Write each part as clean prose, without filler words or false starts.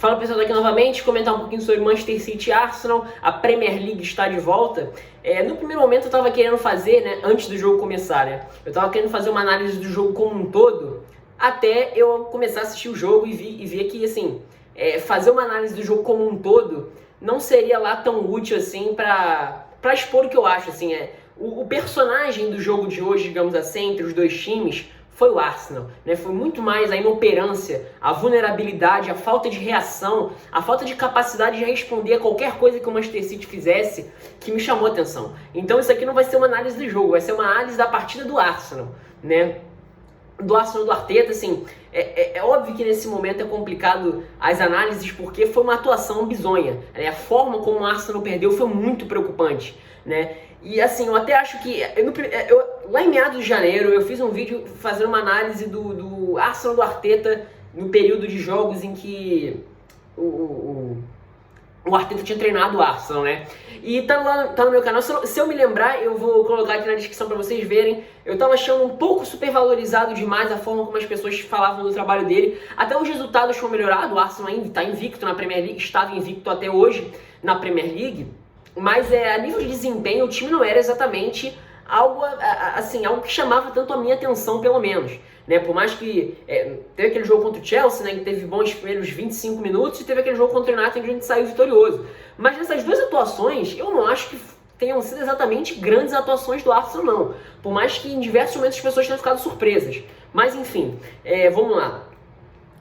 Fala pessoal, aqui novamente, comentar um pouquinho sobre Manchester City e Arsenal. A Premier League está de volta. No primeiro momento eu estava querendo fazer, né, antes do jogo começar, né, eu estava querendo fazer uma análise do jogo como um todo, até eu começar a assistir o jogo e ver que, assim, fazer uma análise do jogo como um todo não seria lá tão útil, assim, para expor o que eu acho, assim, o personagem do jogo de hoje, digamos assim, entre os dois times, foi o Arsenal, né? Foi muito mais a inoperância, a vulnerabilidade, a falta de reação, a falta de capacidade de responder a qualquer coisa que o Manchester City fizesse que me chamou a atenção. Então isso aqui não vai ser uma análise do jogo, vai ser uma análise da partida do Arsenal, né? Do Arsenal do Arteta, assim, é óbvio que nesse momento é complicado as análises porque foi uma atuação bizonha, né? A forma como o Arsenal perdeu foi muito preocupante, né? E assim, eu até acho que lá em meados de janeiro eu fiz um vídeo fazendo uma análise do Arsenal do Arteta no período de jogos em que o Arteta tinha treinado o Arsenal, né? E tá no meu canal. Se eu me lembrar, eu vou colocar aqui na descrição pra vocês verem. Eu tava achando um pouco supervalorizado demais a forma como as pessoas falavam do trabalho dele. Até os resultados foram melhorados. O Arsenal ainda tá invicto na Premier League, estava invicto até hoje na Premier League. Mas a nível de desempenho, o time não era exatamente algo que chamava tanto a minha atenção, pelo menos. Né? Por mais que teve aquele jogo contra o Chelsea, né, que teve bons primeiros 25 minutos, e teve aquele jogo contra o United que a gente saiu vitorioso. Mas nessas duas atuações, eu não acho que tenham sido exatamente grandes atuações do Arsenal, não. Por mais que em diversos momentos as pessoas tenham ficado surpresas. Mas enfim, vamos lá.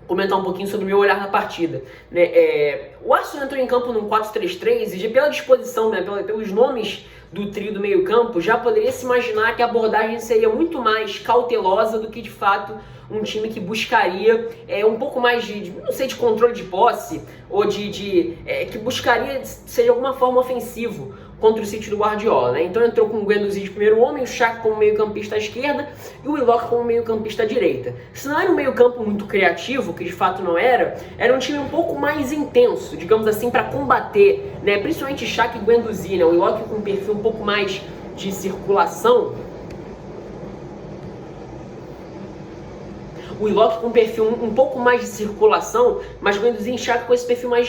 Comentar um pouquinho sobre o meu olhar na partida, né? O Arsenal entrou em campo num 4-3-3 e pela disposição, né, pelos nomes do trio do meio campo, já poderia se imaginar que a abordagem seria muito mais cautelosa do que de fato um time que buscaria um pouco mais não sei, de controle de posse ou que buscaria ser de alguma forma ofensivo contra o City do Guardiola, né? Então entrou com o Guendouzi de primeiro homem, o Xhaka como meio-campista à esquerda e o Willock como meio-campista à direita. Se não era um meio-campo muito criativo, que de fato não era um time um pouco mais intenso, digamos assim, para combater, né? Principalmente Xhaka e Guendouzi, né? O Willock com um perfil um pouco mais de circulação. O Willock com um perfil um pouco mais de circulação, mas o Guendouzi e Xhaka com esse perfil mais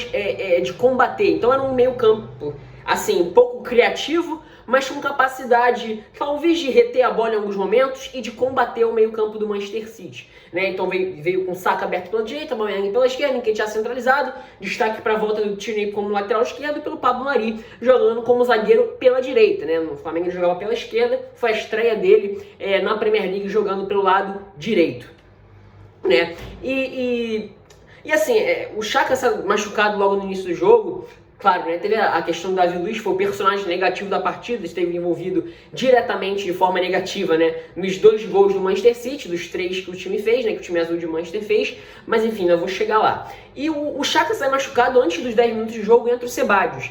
de combater. Então era um meio-campo assim, um pouco criativo, mas com capacidade, talvez, de reter a bola em alguns momentos e de combater o meio-campo do Manchester City, né? Então veio com o Saka aberto pela direita, Aubameyang pela esquerda, Nketiah centralizado, destaque para a volta do Tierney como lateral esquerdo e pelo Pablo Mari jogando como zagueiro pela direita, né? No Flamengo ele jogava pela esquerda, foi a estreia dele na Premier League jogando pelo lado direito, né? E assim, o Xhaka machucado logo no início do jogo. Claro, né, teve a questão do David Luiz, foi o personagem negativo da partida, esteve envolvido diretamente, de forma negativa, né, nos 2 gols do Manchester City, dos 3 que o time fez, né, que o time azul de Manchester fez, mas enfim, eu vou chegar lá. E o Xhaka sai machucado antes dos 10 minutos de jogo e entra o Ceballos.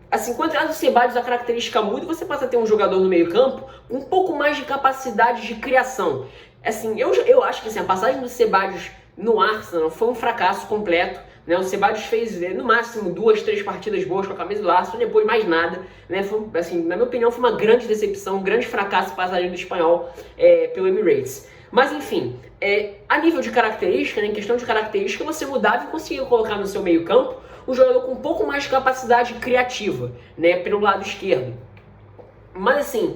Assim, quando entra o Ceballos, a característica muda e você passa a ter um jogador no meio campo com um pouco mais de capacidade de criação. Assim, eu acho que assim, a passagem do Ceballos no Arsenal foi um fracasso completo. Né, o Ceballos fez no máximo 2, 3 partidas boas com a camisa do Arsenal, depois mais nada. Né, foi, assim, na minha opinião, foi uma grande decepção, um grande fracasso passagem do espanhol pelo Emirates. Mas enfim, a nível de característica, né, em questão de característica, você mudava e conseguia colocar no seu meio campo um jogador com um pouco mais de capacidade criativa, né, pelo lado esquerdo. Mas assim,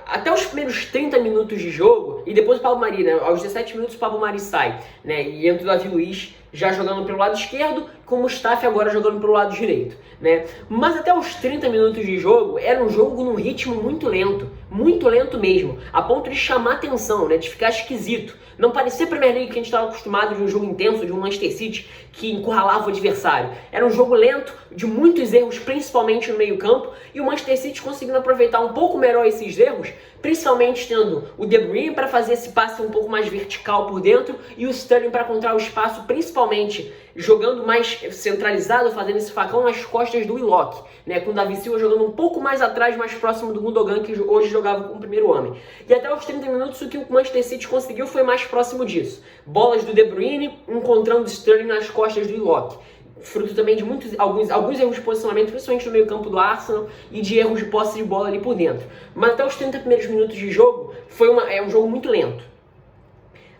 até os primeiros 30 minutos de jogo, e depois o Pablo Mari, né, aos 17 minutos o Pablo Mari sai, né, e entra o David Luiz já jogando pelo lado esquerdo, com o Mustafi agora jogando pelo lado direito, né? Mas até os 30 minutos de jogo, era um jogo num ritmo muito lento mesmo, a ponto de chamar atenção, né, de ficar esquisito. Não parecia a Premier League que a gente estava acostumado de um jogo intenso, de um Manchester City que encurralava o adversário. Era um jogo lento, de muitos erros, principalmente no meio campo, e o Manchester City conseguindo aproveitar um pouco melhor esses erros, principalmente tendo o De Bruyne para fazer esse passe um pouco mais vertical por dentro e o Sterling para encontrar o espaço, principalmente jogando mais centralizado, fazendo esse facão nas costas do Willock, né, com o David Silva jogando um pouco mais atrás, mais próximo do Gundogan, que hoje jogava com o primeiro homem. E até os 30 minutos o que o Manchester City conseguiu foi mais próximo disso. Bolas do De Bruyne encontrando o Sterling nas costas do Willock. Fruto também de alguns erros de posicionamento, principalmente no meio campo do Arsenal, e de erros de posse de bola ali por dentro. Mas até os 30 primeiros minutos de jogo, foi um jogo muito lento.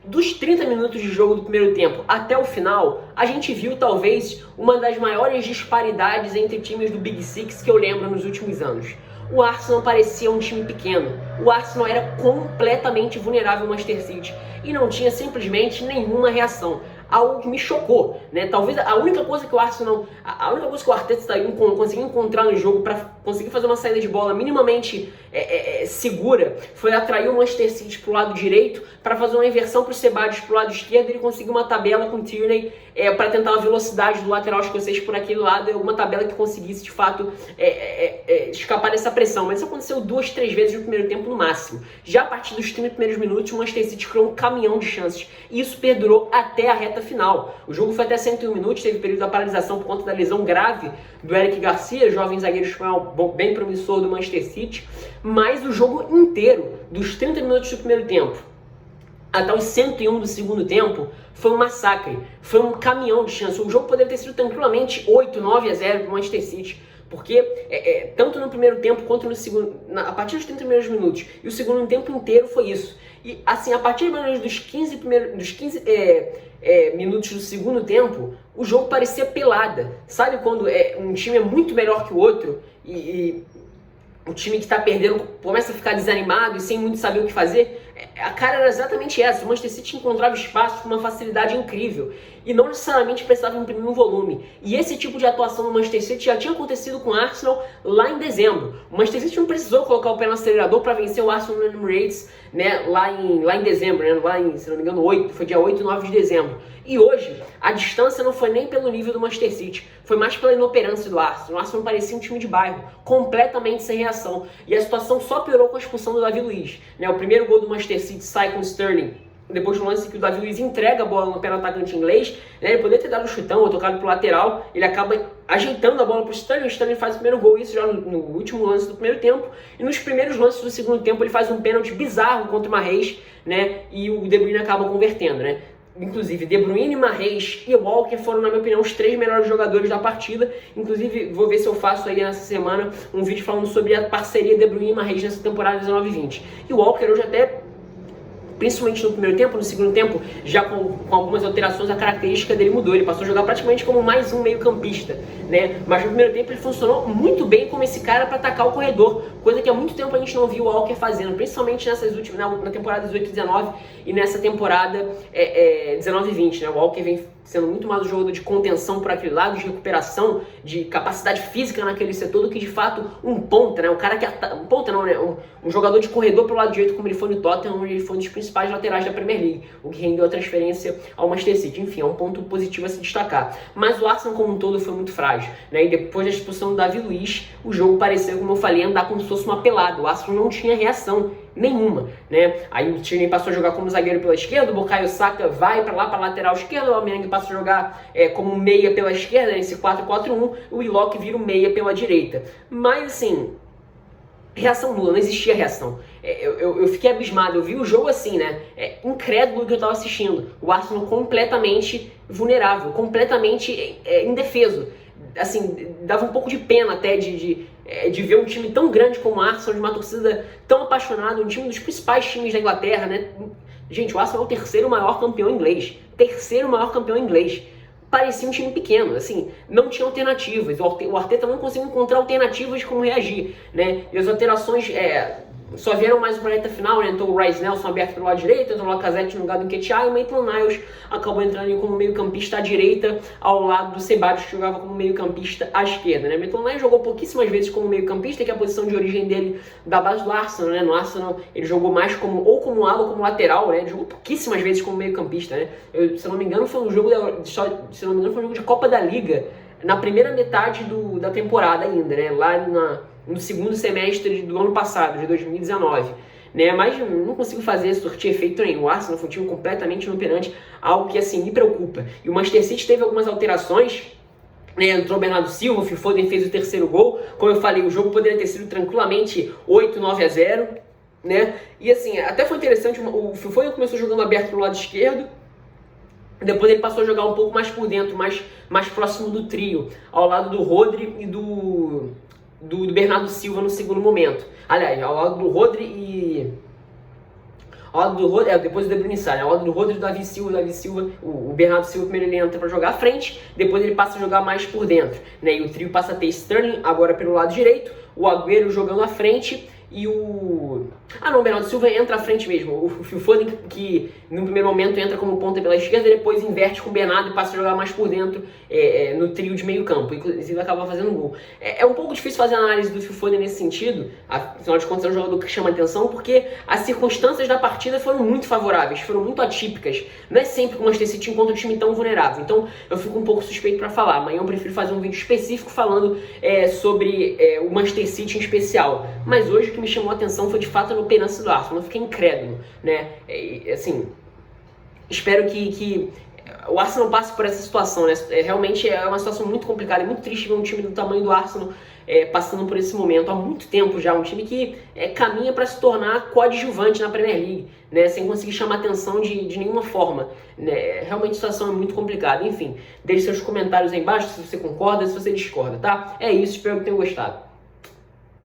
Dos 30 minutos de jogo do primeiro tempo até o final, a gente viu talvez uma das maiores disparidades entre times do Big Six que eu lembro nos últimos anos. O Arsenal parecia um time pequeno, o Arsenal era completamente vulnerável ao Manchester City e não tinha simplesmente nenhuma reação. Algo que me chocou, né? Talvez a única coisa que o Arsenal, a única coisa que o Arteta conseguiu encontrar no jogo para conseguir fazer uma saída de bola minimamente segura foi atrair o Manchester City pro lado direito para fazer uma inversão pro Ceballos pro lado esquerdo e ele conseguiu uma tabela com o Tierney para tentar a velocidade do lateral escocês por aquele lado, uma tabela que conseguisse de fato escapar dessa pressão. Mas isso aconteceu 2, 3 vezes no primeiro tempo no máximo. Já a partir dos 30 primeiros minutos, o Manchester City criou um caminhão de chances e isso perdurou até a reta final. O jogo foi até 101 minutos, teve período da paralisação por conta da lesão grave do Eric Garcia, jovem zagueiro espanhol bem promissor do Manchester City, mas o jogo inteiro, dos 30 minutos do primeiro tempo até os 101 do segundo tempo, foi um massacre, foi um caminhão de chance. O jogo poderia ter sido tranquilamente 8, 9-0 para o Manchester City, porque tanto no primeiro tempo quanto no segundo, a partir dos 30 primeiros minutos e o segundo tempo inteiro foi isso. E assim, a partir dos 15 minutos do segundo tempo, o jogo parecia pelada. Sabe quando um time é muito melhor que o outro e o time que está perdendo começa a ficar desanimado e sem muito saber o que fazer? A cara era exatamente essa. O Manchester City encontrava espaço com uma facilidade incrível e não necessariamente precisava imprimir um volume. E esse tipo de atuação no Manchester City já tinha acontecido com o Arsenal lá em dezembro. O Manchester City não precisou colocar o pé no acelerador para vencer o Arsenal no Emirates, né, lá em dezembro, né, lá em, se não me engano, foi dia 8 e 9 de dezembro. E hoje, a distância não foi nem pelo nível do Manchester City, foi mais pela inoperância do Arsenal. O Arsenal parecia um time de bairro, completamente sem reação. E a situação só piorou com a expulsão do David Luiz. Né, o primeiro gol do Manchester City sai com o Sterling, depois do lance que o David Luiz entrega a bola no pé do atacante inglês, né, ele poderia ter dado um chutão ou tocado pro lateral, ele acaba ajeitando a bola pro Sterling, o Sterling faz o primeiro gol, isso já no último lance do primeiro tempo, e nos primeiros lances do segundo tempo ele faz um pênalti bizarro contra o Mahrez, né, e o De Bruyne acaba convertendo, né. Inclusive, De Bruyne, Mahrez e Walker foram, na minha opinião, os 3 melhores jogadores da partida. Inclusive, vou ver se eu faço aí nessa semana um vídeo falando sobre a parceria De Bruyne e Mahrez nessa temporada 19-20. E o Walker hoje até, principalmente no primeiro tempo, no segundo tempo, já com algumas alterações, a característica dele mudou. Ele passou a jogar praticamente como mais um meio-campista, né? Mas no primeiro tempo ele funcionou muito bem como esse cara para atacar o corredor, coisa que há muito tempo a gente não viu o Walker fazendo, principalmente nessas últimas, na temporada 18-19 e nessa temporada 19-20, né? O Walker vem sendo muito mais um jogador de contenção por aquele lado, de recuperação, de capacidade física naquele setor, do que de fato um ponta, né? Um cara que um ponta não, né? Um jogador de corredor pelo lado direito, como ele foi no Tottenham, onde ele foi um dos principais laterais da Premier League, o que rendeu a transferência ao Manchester City. Enfim, é um ponto positivo a se destacar. Mas o Arsenal como um todo foi muito frágil, né? E depois da expulsão do David Luiz, o jogo pareceu, como eu falei, andar como se fosse uma pelada. O Arsenal não tinha reação nenhuma, né? Aí o Tierney passou a jogar como zagueiro pela esquerda, o Bukayo Saka vai para lá, para lateral esquerda, o Aubameyang passa a jogar como meia pela esquerda, nesse 4-4-1, o Willock vira o meia pela direita. Mas assim, reação nula, não existia reação. Eu fiquei abismado, eu vi o jogo assim, né? Incrédulo do que eu estava assistindo. O Arsenal completamente vulnerável, completamente indefeso. Assim, dava um pouco de pena até de ver um time tão grande como o Arsenal, de uma torcida tão apaixonada, um time dos principais times da Inglaterra, né? Gente, o Arsenal é o terceiro maior campeão inglês. Terceiro maior campeão inglês. Parecia um time pequeno, assim, não tinha alternativas. O Arteta não conseguiu encontrar alternativas de como reagir, né? E as alterações só vieram mais para a reta final, né? Então o Rice Nelson aberto pelo lado direito, entrou o Lacazette no lugar do Nketiah, e o Maitland-Niles acabou entrando como meio-campista à direita, ao lado do Ceballos, que jogava como meio-campista à esquerda, né? Maitland-Niles jogou pouquíssimas vezes como meio-campista, que é a posição de origem dele da base do Arsenal, né? No Arsenal ele jogou mais como ala ou como lateral, né? Ele jogou pouquíssimas vezes como meio-campista, né? Se não me engano foi um jogo de Copa da Liga, na primeira metade da temporada ainda, né? Lá no segundo semestre do ano passado, de 2019. Né? Mas não consigo surtir efeito nenhum. O Arsenal foi um time completamente inoperante, algo que assim me preocupa. E o Manchester City teve algumas alterações, né? Entrou o Bernardo Silva, o Phil Foden fez o terceiro gol. Como eu falei, o jogo poderia ter sido tranquilamente 8-9-0, né? E assim, até foi interessante, o Phil Foden começou jogando aberto pro lado esquerdo, depois ele passou a jogar um pouco mais por dentro, mais próximo do trio, ao lado do Rodri e do Bernardo Silva no segundo momento. Aliás, ao lado do Rodri Ao lado do Rodri, depois o De Bruyne sai, né? Ao lado do Rodri, o Davi Silva, o Bernardo Silva primeiro ele entra para jogar à frente, depois ele passa a jogar mais por dentro, né? E o trio passa a ter Sterling agora pelo lado direito, o Agüero jogando à frente e o... o Bernardo Silva entra à frente mesmo. O Phil Foden, que no primeiro momento entra como ponta pela esquerda, depois inverte com o Bernardo e passa a jogar mais por dentro no trio de meio campo, inclusive acaba fazendo gol. É um pouco difícil fazer a análise do Phil Foden nesse sentido, afinal de contas é um jogador que chama atenção, porque as circunstâncias da partida foram muito favoráveis, foram muito atípicas. Não é sempre que o Manchester City encontra um time tão vulnerável, então eu fico um pouco suspeito para falar. Amanhã eu prefiro fazer um vídeo específico falando sobre o Manchester City em especial, mas hoje o que me chamou a atenção foi de fato no penance do Arsenal. Eu fiquei incrédulo, né? Assim, espero que o Arsenal passe por essa situação, né? Realmente é uma situação muito complicada, é muito triste ver um time do tamanho do Arsenal passando por esse momento há muito tempo já, um time que caminha para se tornar coadjuvante na Premier League, né? Sem conseguir chamar atenção de nenhuma forma, né? Realmente a situação é muito complicada. Enfim, deixe seus comentários aí embaixo se você concorda, se você discorda, tá? É isso, espero que tenham gostado.